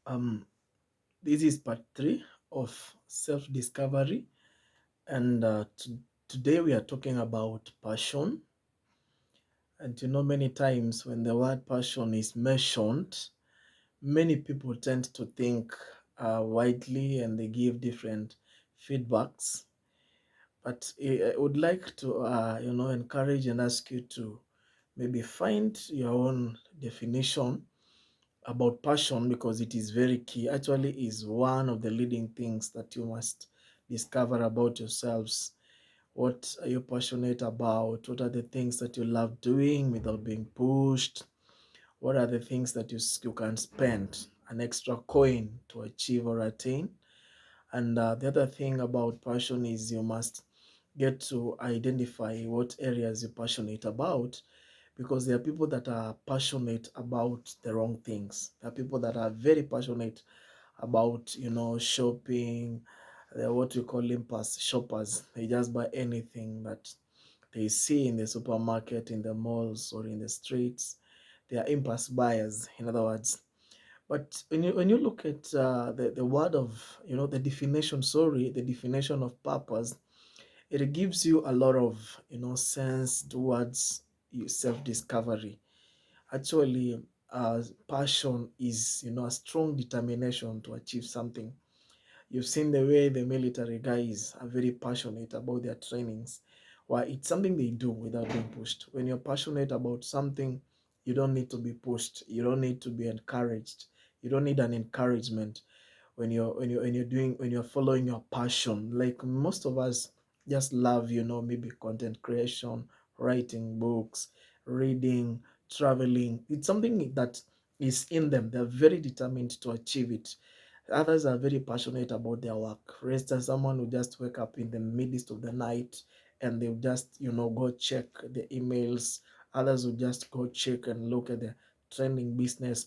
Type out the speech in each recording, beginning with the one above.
Um, this is part three of self-discovery, and today we are talking about passion. And many times when the word passion is mentioned, many people tend to think widely and they give different feedbacks. But I would like to, encourage and ask you to maybe find your own definition about passion, because it is very key. Actually, is one of the leading things that you must discover about yourselves. What are you passionate about? What are the things that you love doing without being pushed? What are the things that you can spend an extra coin to achieve or attain? And the other thing about passion is you must get to identify what areas you're passionate about, because there are people that are passionate about the wrong things. There are people that are very passionate about, shopping. They're what we call impulse shoppers. They just buy anything that they see in the supermarket, in the malls, or in the streets. They are impulse buyers, in other words. But when you look at the word of, the definition, the definition of purpose, it gives you a lot of, sense towards self-discovery. Actually, passion is, a strong determination to achieve something. You've seen the way the military guys are very passionate about their trainings. Why? It's something they do without being pushed. When you're passionate about something, you don't need to be pushed. You don't need to be encouraged. You don't need an encouragement when you're following your passion. Like most of us just love, maybe content creation, writing books, reading, traveling. It's something that is in them. They're very determined to achieve it. Others are very passionate about their work. For instance, someone will just wake up in the midst of the night and they'll just, go check the emails. Others will just go check and look at the trending business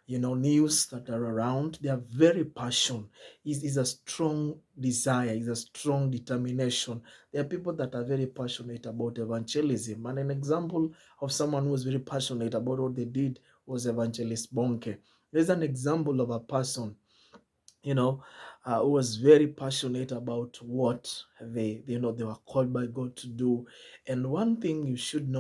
news that are around. They are very passionate. Is a strong desire, is a strong determination. There are people that are very passionate about evangelism. And an example of someone who was very passionate about what they did was Evangelist Bonke. There's an example of a person, you know, who was very passionate about what they were called by God to do. And one thing you should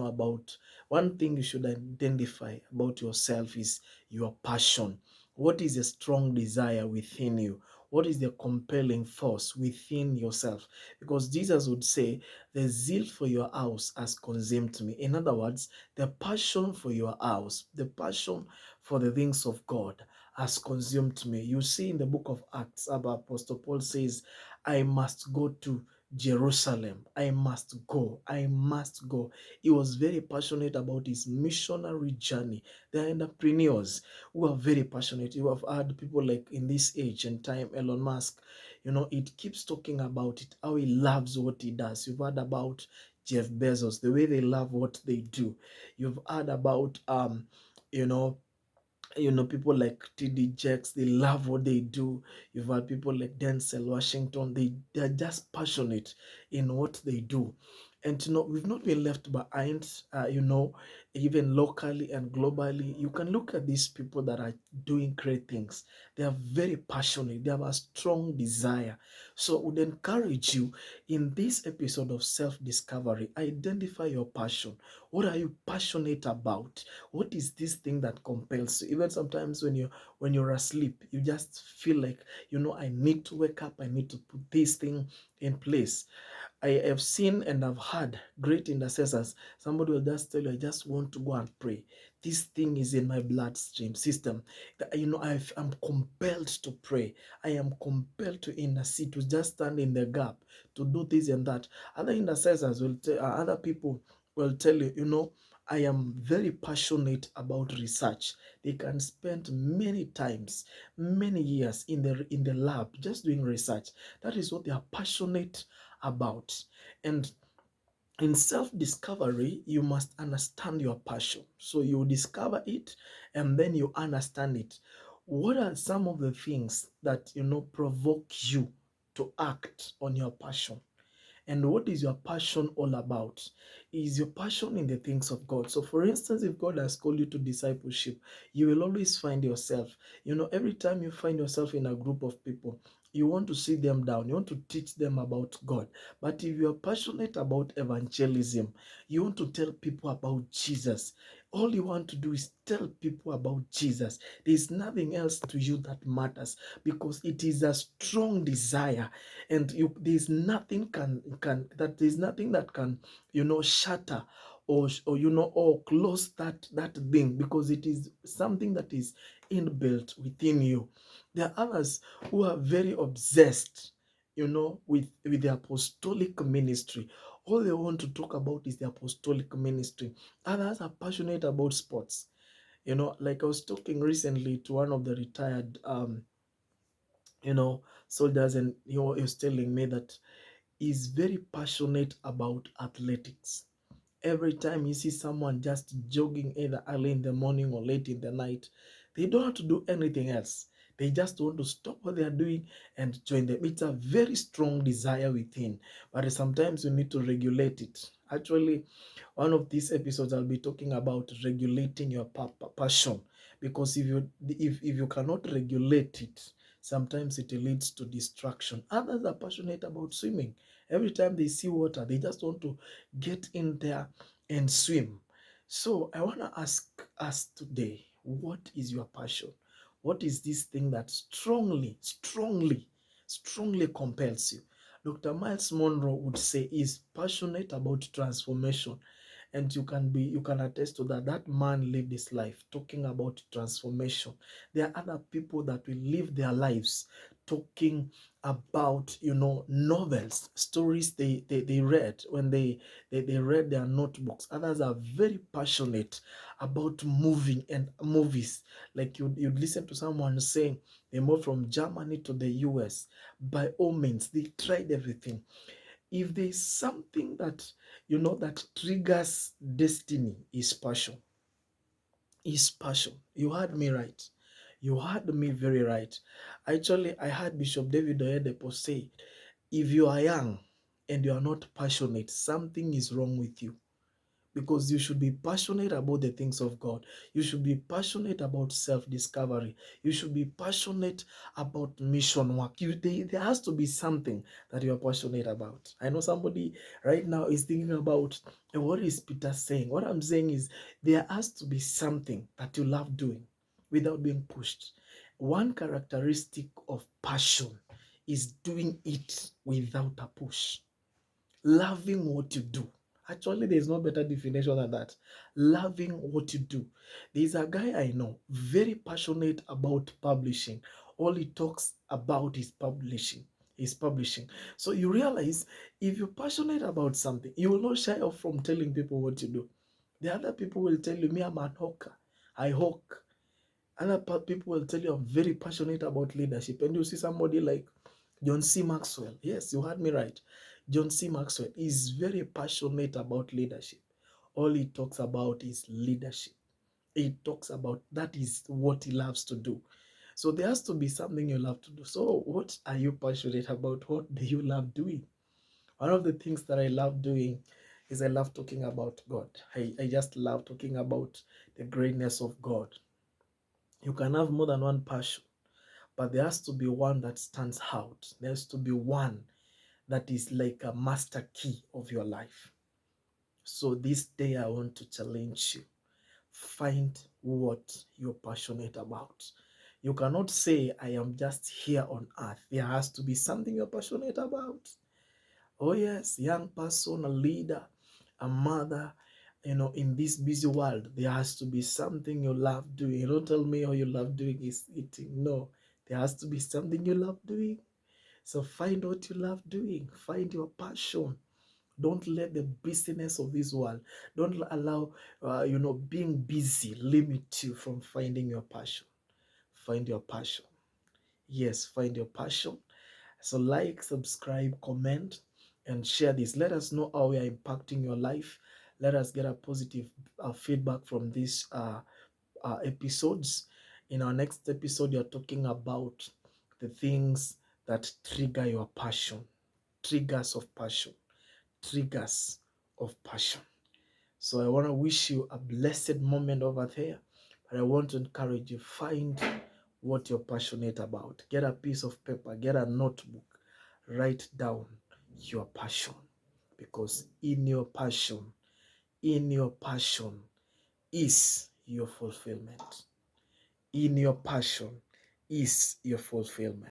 identify about yourself is your passion. What is a strong desire within you? What is the compelling force within yourself? Because Jesus would say, the zeal for your house has consumed me. In other words, the passion for your house, the passion for the things of God has consumed me. You see in the book of Acts, Apostle Paul says, I must go to Jerusalem. I must go. I must go. He was very passionate about his missionary journey. There are entrepreneurs who are very passionate. You have had people like in this age and time, Elon Musk, it keeps talking about it, how he loves what he does. You've heard about Jeff Bezos, the way they love what they do. You've heard about, you know, people like TD Jakes, they love what they do. You've had people like Denzel Washington, they're just passionate in what they do. And we've not been left behind, even locally and globally. You can look at these people that are doing great things. They are very passionate, they have a strong desire. So I would encourage you in this episode of self-discovery, identify your passion. What are you passionate about? What is this thing that compels you? Even sometimes when you're asleep, you just feel like, I need to wake up, I need to put this thing in place. I have seen and I've heard great intercessors. Somebody will just tell you, I just want to go and pray. This thing is in my bloodstream system. I'm compelled to pray. I am compelled to intercede, to just stand in the gap, to do this and that. Other intercessors will tell, other people will tell you, I am very passionate about research. They can spend many times, many years in the lab just doing research. That is what they are passionate about. And in self-discovery, you must understand your passion. So you discover it and then you understand it. What are some of the things that provoke you to act on your passion? And what is your passion all about? Is your passion in the things of God? So, for instance, if God has called you to discipleship, you will always find yourself, every time you find yourself in a group of people, you want to sit them down, you want to teach them about God. But if you are passionate about evangelism, you want to tell people about Jesus. All you want to do is tell people about Jesus. There is nothing else to you that matters, because it is a strong desire, and there's nothing there's nothing that can shatter or close that thing, because it is something that is inbuilt within you. There are others who are very obsessed with the apostolic ministry. All they want to talk about is the apostolic ministry. Others are passionate about sports. Like I was talking recently to one of the retired soldiers, and he was telling me that he's very passionate about athletics. Every time you see someone just jogging either early in the morning or late in the night, they don't have to do anything else. They just want to stop what they are doing and join them. It's a very strong desire within, but sometimes you need to regulate it. Actually, one of these episodes I'll be talking about regulating your passion, because if you cannot regulate it, sometimes it leads to distraction. Others are passionate about swimming. Every time they see water, they just want to get in there and swim. So I want to ask us today, what is your passion? What is this thing that strongly compels you? Dr. Miles Monroe would say he's passionate about transformation. And you can attest to that. That man lived his life talking about transformation. There are other people that will live their lives talking about novels, stories they read when they read their notebooks. Others are very passionate about moving and movies. Like you'd listen to someone saying they moved from Germany to the US. By all means, they tried everything. If there's something that triggers destiny, is passion. You heard me right. You heard me very right. Actually, I heard Bishop David Oyedepo say, if you are young and you are not passionate, something is wrong with you. Because you should be passionate about the things of God. You should be passionate about self-discovery. You should be passionate about mission work. There has to be something that you are passionate about. I know somebody right now is thinking about, what is Peter saying? What I'm saying is, there has to be something that you love doing without being pushed. One characteristic of passion is doing it without a push. Loving what you do. Actually, there's no better definition than that. Loving what you do. There's a guy I know, very passionate about publishing. All he talks about is publishing. Is publishing. So you realize, if you're passionate about something, you will not shy off from telling people what you do. The other people will tell you, me, I'm an hawker. I hawk. Other people will tell you, I'm very passionate about leadership. And you see somebody like John C. Maxwell. Yes, you heard me right. John C. Maxwell is very passionate about leadership. All he talks about is leadership. He talks about, that is what he loves to do. So there has to be something you love to do. So what are you passionate about? What do you love doing? One of the things that I love doing is I love talking about God. I just love talking about the greatness of God. You can have more than one passion, but there has to be one that stands out. There has to be one that is like a master key of your life. So this day I want to challenge you. Find what you're passionate about. You cannot say, I am just here on earth. There has to be something you're passionate about. Oh yes, young person, a leader, a mother, in this busy world, there has to be something you love doing. You don't tell me all you love doing is eating. No, there has to be something you love doing. So find what you love doing. Find your passion. Don't let the busyness of this world, don't allow, being busy limit you from finding your passion. Find your passion. Yes, find your passion. So like, subscribe, comment, and share this. Let us know how we are impacting your life. Let us get a positive feedback from these episodes. In our next episode, you're talking about the things that trigger your passion, triggers of passion. triggers of passion. So I want to wish you a blessed moment over there. But I want to encourage you, find what you're passionate about. Get a piece of paper, get a notebook, write down your passion. Because in your passion is your fulfillment. In your passion is your fulfillment.